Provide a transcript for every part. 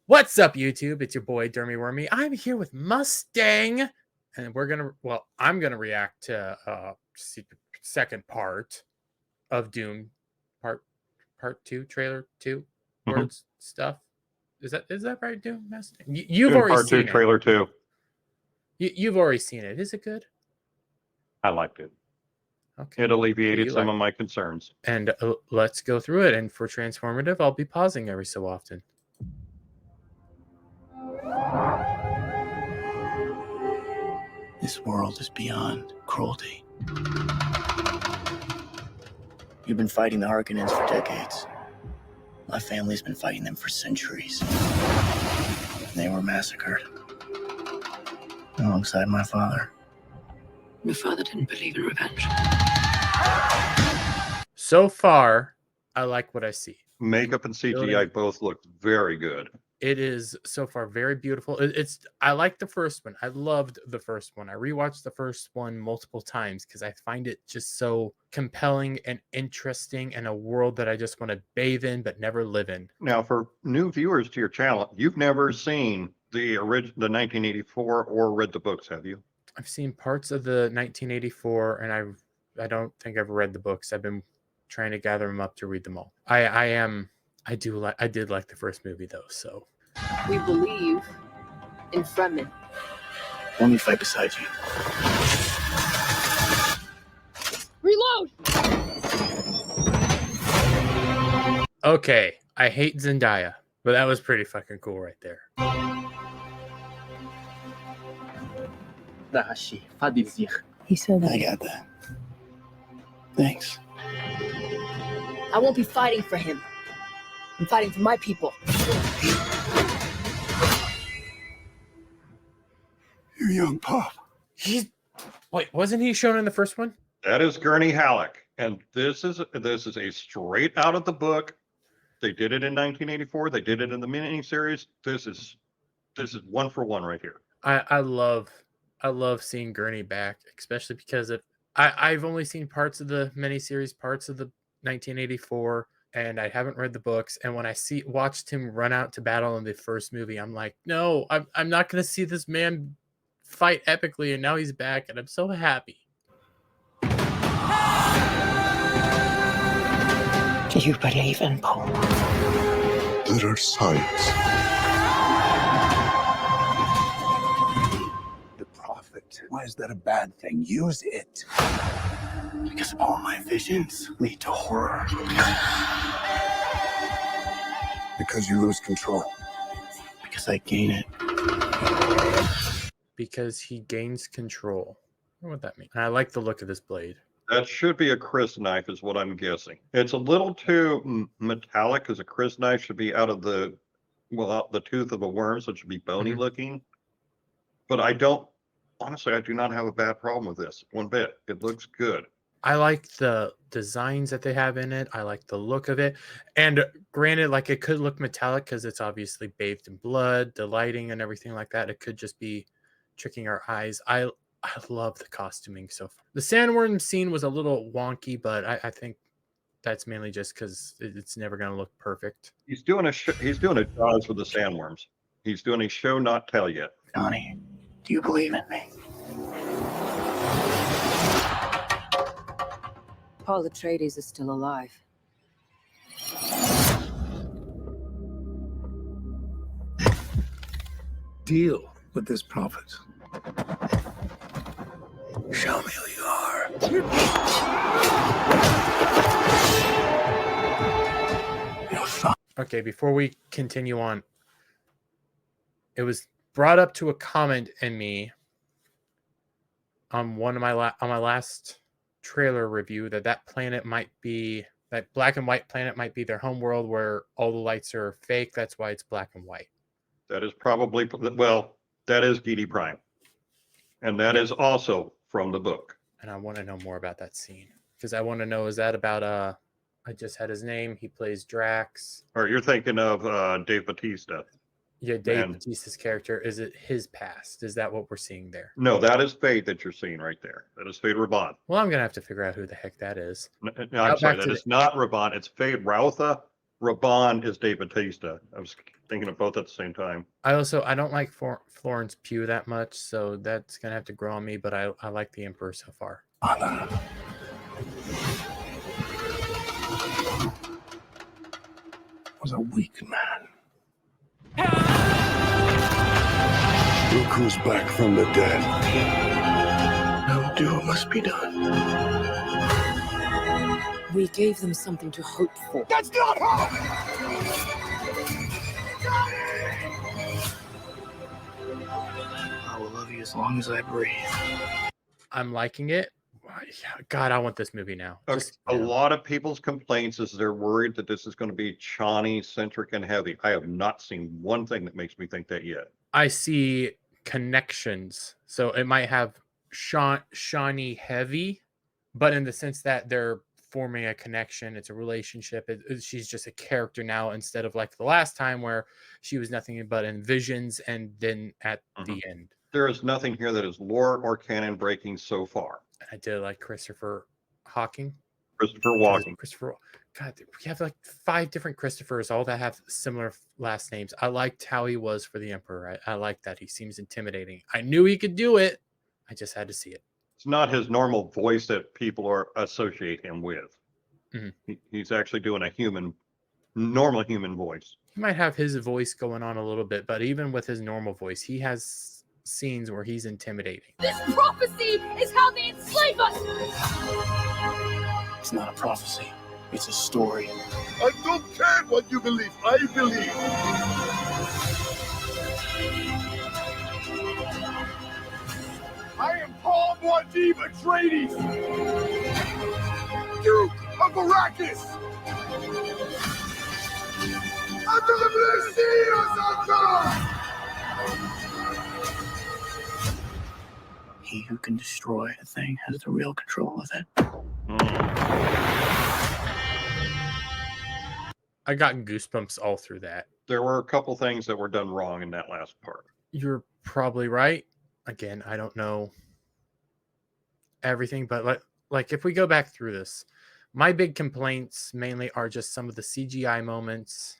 What's up, YouTube? It's your boy Dermy Wormy. I'm here with Mustang, and I'm gonna react to second part of Dune, part two, trailer two, words stuff. Is that right, Dune Mustang? You've Dune already part two, seen it. trailer 2. You've already seen it. Is it good? I liked it. Okay. It alleviated some of my concerns. And let's go through it. And for transformative, I'll be pausing every so often. This world is beyond cruelty. You've been fighting the Harkonnens for decades. My family's been fighting them for centuries. And they were massacred alongside my father. Your father didn't believe in revenge. So far, I like what I see. Makeup and CGI both look very good. It is so far very beautiful. I like the first one. I loved the first one. I rewatched the first one multiple times because I find it just so compelling and interesting, and a world that I just want to bathe in but never live in. Now, for new viewers to your channel, you've never seen the 1984 or read the books, have you? I've seen parts of the 1984, and I don't think I've read the books. I've been trying to gather them up to read them all. I did like the first movie though, so. We believe in Fremen. Let me fight beside you. Reload! Okay, I hate Zendaya, but that was pretty fucking cool right there. He said I got that. Thanks. I won't be fighting for him. I'm fighting for my people. You young pup. Wait, wasn't he shown in the first one? That is Gurney Halleck, and this is a straight out of the book. They did it in 1984. They did it in the miniseries. This is one for one right here. I love seeing Gurney back, especially because I've only seen parts of the miniseries, parts of the 1984, and I haven't read the books. And when I watched him run out to battle in the first movie, I'm like, no, I'm not going to see this man fight epically, and now he's back, and I'm so happy. Do you believe in Paul? There are signs. The prophet. Why is that a bad thing? Use it. Because all my visions lead to horror. Because you lose control. Because I gain it. Because he gains control. I don't know what that means. And I like the look of this blade. That should be a Chris knife, is what I'm guessing. It's a little too metallic, because a Chris knife should be out the tooth of a worm, so it should be bony looking. But I do not have a bad problem with this one bit. It looks good. I like the designs that they have in it. I like the look of it. And granted, like, it could look metallic because it's obviously bathed in blood, the lighting and everything like that. It could just be tricking our eyes. I love the costuming so far. The sandworm scene was a little wonky, but I think that's mainly just because it's never going to look perfect. He's doing a Jaws for the sandworms. He's doing a show not tell yet. Donnie, do you believe in me? Paul Atreides is still alive. Deal with this prophet. Show me who you are. Okay, before we continue on, it was brought up to a comment in me on my last trailer review that planet might be, that black and white planet might be their home world where all the lights are fake. That's why it's black and white. That is probably, that is Gede Prime. And that is also from the book. And I want to know more about that scene, because I want to know, is that about I just had his name. He plays Drax. Or you're thinking of Dave Bautista. Yeah, Dave Bautista's character. Is it his past? Is that what we're seeing there? No, that is Fade that you're seeing right there. That is Fade Raban. Well, I'm going to have to figure out who the heck that is. No, I'm sorry, that is not Raban. It's Fade Rautha. Raban is Dave Bautista. I was thinking of both at the same time. I don't like Florence Pugh that much, so that's gonna have to grow on me. But I like the Emperor so far. Anna. Was a weak man. Look who's back from the dead. I will do what must be done. We gave them something to hope for. That's not hope! I will love you as long as I breathe. I'm liking it. God, I want this movie now. A lot of people's complaints is they're worried that this is going to be Chani centric and heavy. I have not seen one thing that makes me think that yet. I see connections, so it might have Shawnee heavy, but in the sense that they're forming a connection, it's a relationship. She's just a character now instead of like the last time where she was nothing but in visions and then at the end. There is nothing here that is lore or canon breaking so far. I did like Christopher Walken. God, we have like 5 different Christophers, all that have similar last names. I liked how he was for the Emperor. I like that. He seems intimidating. I knew he could do it. I just had to see it. It's not his normal voice that people associate him with. Mm-hmm. He's actually doing a normal human voice. He might have his voice going on a little bit, but even with his normal voice, he has scenes where he's intimidating. This prophecy is how they enslave us! It's not a prophecy. It's a story. I don't care what you believe. I believe. I am Paul Muad'Dib Atreides, Duke of Arrakis. Under the blessing of God. He who can destroy a thing has the real control of it. I got goosebumps all through that. There were a couple things that were done wrong in that last part. You're probably right. Again, I don't know everything, but like if we go back through this, my big complaints mainly are just some of the CGI moments.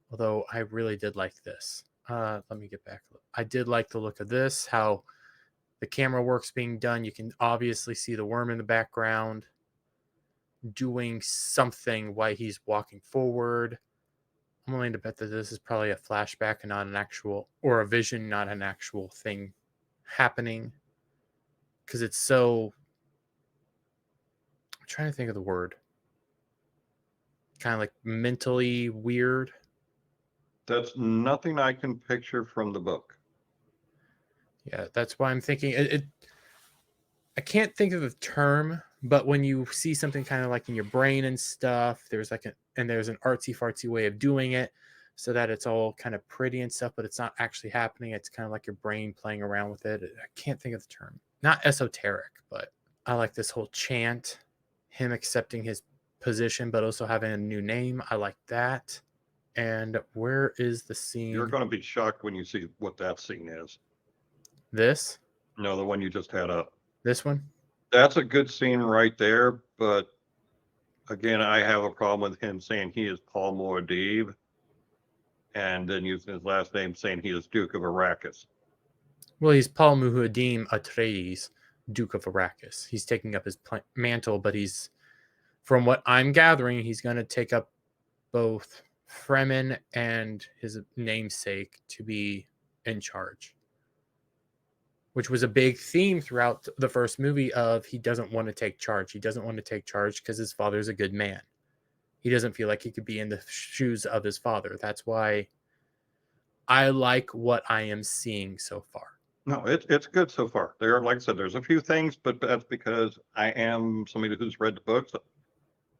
Although I really did like this. Let me get back. I did like the look of this, how the camera work's being done. You can obviously see the worm in the background doing something while he's walking forward. I'm willing to bet that this is probably a flashback and not an actual, or a vision, not an actual thing happening. Because it's so, I'm trying to think of the word. Kind of like mentally weird. That's nothing I can picture from the book. Yeah, that's why I'm thinking I can't think of the term, but when you see something kind of like in your brain and stuff, there's like there's an artsy fartsy way of doing it so that it's all kind of pretty and stuff, but it's not actually happening. It's kind of like your brain playing around with it. I can't think of the term. Not esoteric, but I like this whole chant, him accepting his position, but also having a new name. I like that. And where is the scene? You're going to be shocked when you see what that scene is. This? No, the one you just had up. This one? That's a good scene right there, but again, I have a problem with him saying he is Paul Muad'Dib and then using his last name saying he is Duke of Arrakis. Well, he's Paul Muad'Dib Atreides, Duke of Arrakis. He's taking up his mantle, but from what I'm gathering, he's going to take up both Fremen and his namesake to be in charge. Which was a big theme throughout the first movie of he doesn't want to take charge. He doesn't want to take charge because his father's a good man. He doesn't feel like he could be in the shoes of his father. That's why I like what I am seeing so far. No, it's good so far. Like I said, there's a few things, but that's because I am somebody who's read the books.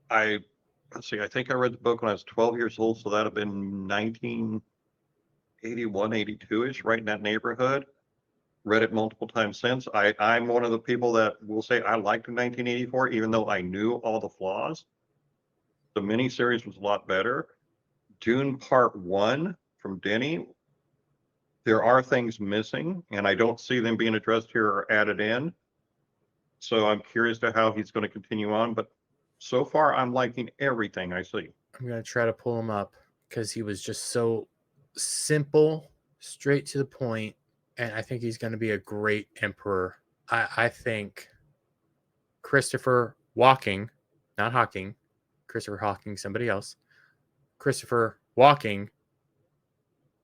Let's see, I think I read the book when I was 12 years old, so that'd have been 1981, 82-ish, right in that neighborhood. Read it multiple times since. I'm one of the people that will say I liked 1984, even though I knew all the flaws. The miniseries was a lot better. Dune Part 1 from Denny, there are things missing, and I don't see them being addressed here or added in. So I'm curious to how he's going to continue on, but so far I'm liking everything I see. I'm going to try to pull him up because he was just so simple, straight to the point, and I think he's going to be a great emperor. I think Christopher Walking, not Hawking, Christopher Hawking, somebody else. Christopher Walking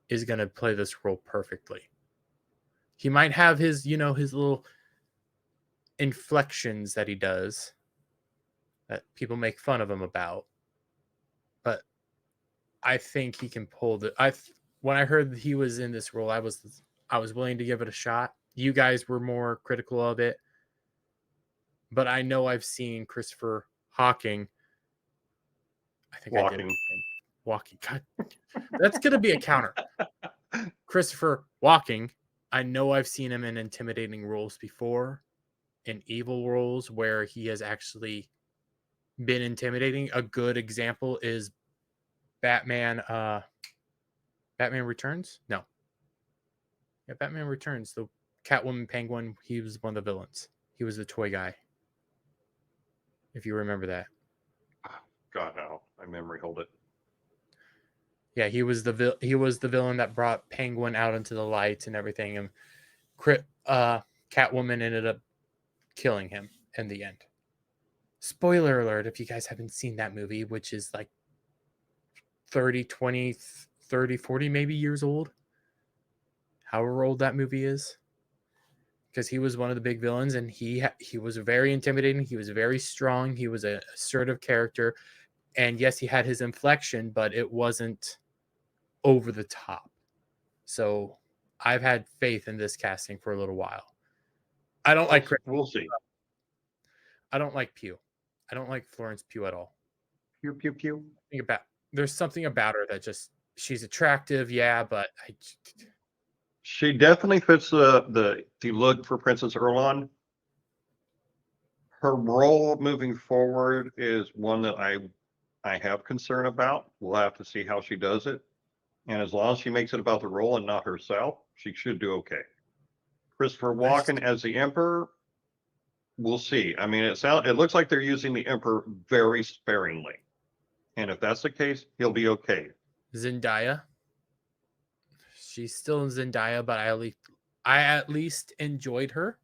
is going to play this role perfectly. He might have his, his little inflections that he does that people make fun of him about. But I think he can pull when I heard that he was in this role, I was willing to give it a shot. You guys were more critical of it. But I know I've seen Christopher Hawking. I think I did. Walking. God, that's going to be a counter. Christopher Walking. I know I've seen him in intimidating roles before, in evil roles where he has actually been intimidating. A good example is Batman Returns? No. Yeah, Batman Returns. The Catwoman Penguin, he was one of the villains. He was the toy guy. If you remember that. God, no. My memory hold it. Yeah, he was the villain that brought Penguin out into the light and everything, and Catwoman ended up killing him in the end. Spoiler alert if you guys haven't seen that movie, which is like 30, 20, 30, 40 maybe years old. However old that movie is. Because he was one of the big villains, and he was very intimidating. He was very strong. He was an assertive character. And yes, he had his inflection, but it wasn't over the top. So I've had faith in this casting for a little while. I don't like Chris. We'll see. I don't like Pugh. I don't like Florence Pugh at all. Pew, pew, pew. There's something about her that just, she's attractive, yeah, but She definitely fits the look for Princess Erlon. Her role moving forward is one that I have concern about. We'll have to see how she does it. And as long as she makes it about the role and not herself, she should do okay. Christopher Walken as the Emperor, we'll see. I mean, it looks like they're using the Emperor very sparingly. And if that's the case, he'll be okay. Zendaya. She's still in Zendaya, but I at least enjoyed her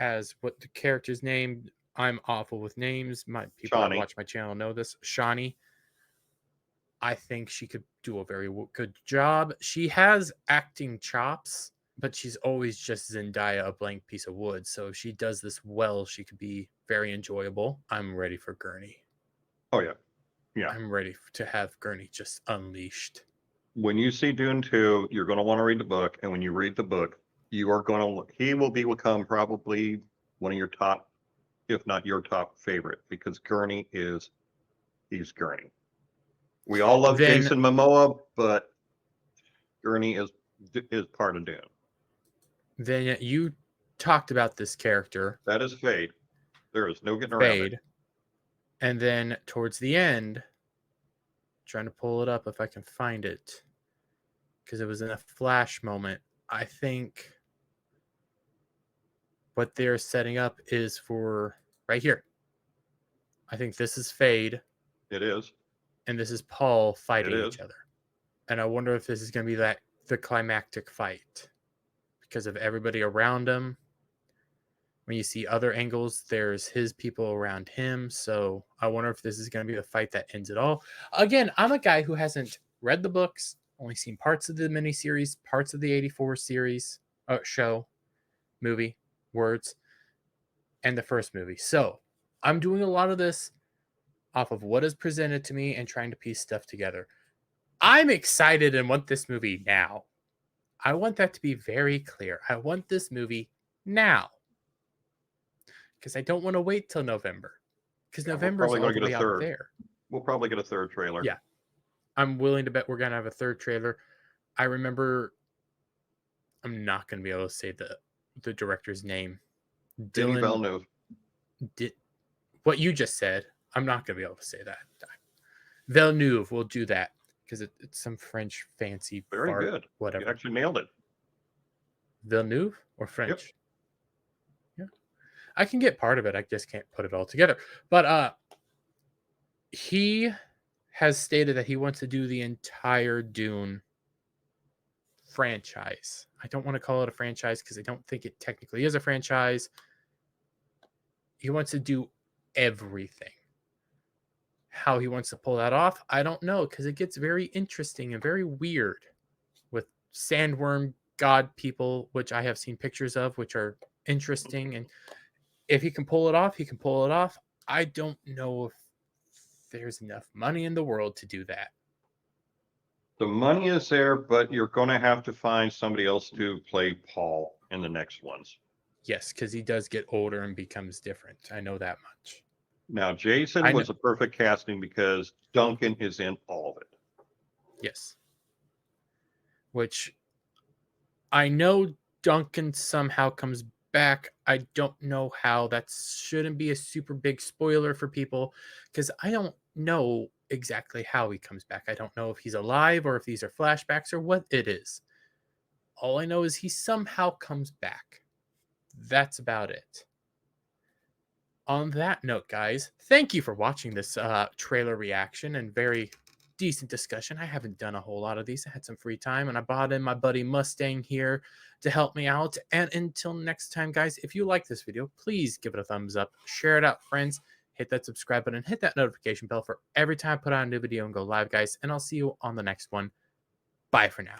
as what the character's name. I'm awful with names. My people that watch my channel know this. Shawnee. I think she could do a very good job. She has acting chops, but she's always just Zendaya, a blank piece of wood. So if she does this well, she could be very enjoyable. I'm ready for Gurney. Oh, yeah. Yeah. I'm ready to have Gurney just unleashed. When you see Dune 2, you're going to want to read the book. And when you read the book, he will become probably one of your top, if not your top favorite, because Gurney he's Gurney. We all love Jason Momoa, but Gurney is part of Dune. Then you talked about this character. That is Fade. There is no getting around it. And then towards the end, trying to pull it up if I can find it, because it was in a flash moment. I think what they're setting up is for right here. I think this is Fade. It is. And this is Paul fighting each other. And I wonder if this is going to be the climactic fight because of everybody around him. When you see other angles, there's his people around him. So I wonder if this is going to be the fight that ends it all. Again, I'm a guy who hasn't read the books, only seen parts of the miniseries, parts of the 84 series, show, movie, words, and the first movie. So I'm doing a lot of this off of what is presented to me and trying to piece stuff together. I'm excited and want this movie now. I want that to be very clear. I want this movie now. Because I don't want to wait till November. Because November is all the way out there. We'll probably get a third trailer. Yeah. I'm willing to bet we're going to have a third trailer. I remember, I'm not going to be able to say the director's name. Denis Villeneuve. What you just said, I'm not going to be able to say that. Villeneuve will do that because it's some French fancy. Very good. Whatever. You actually nailed it. Villeneuve or French? Yep. Yeah. I can get part of it. I just can't put it all together. But he has stated that he wants to do the entire Dune franchise. I don't want to call it a franchise because I don't think it technically is a franchise. He wants to do everything. How he wants to pull that off, I don't know, because it gets very interesting and very weird with sandworm god people, which I have seen pictures of, which are interesting. And if he can pull it off, he can pull it off. I don't know if there's enough money in the world to do that. The money is there, but you're going to have to find somebody else to play Paul in the next ones. Yes, because he does get older and becomes different. I know that much. Now, Jason was a perfect casting because Duncan is in all of it. Yes. Which I know Duncan somehow comes back. I don't know how. That shouldn't be a super big spoiler for people because I don't know exactly how he comes back. I don't know if he's alive or if these are flashbacks or what it is. All I know is he somehow comes back. That's about it. On that note, guys, thank you for watching this trailer reaction and very decent discussion. I haven't done a whole lot of these. I had some free time and I brought in my buddy Mustang here to help me out. And until next time, guys, if you like this video, please give it a thumbs up, share it out, friends, hit that subscribe button, hit that notification bell for every time I put out a new video and go live, guys. And I'll see you on the next one. Bye for now.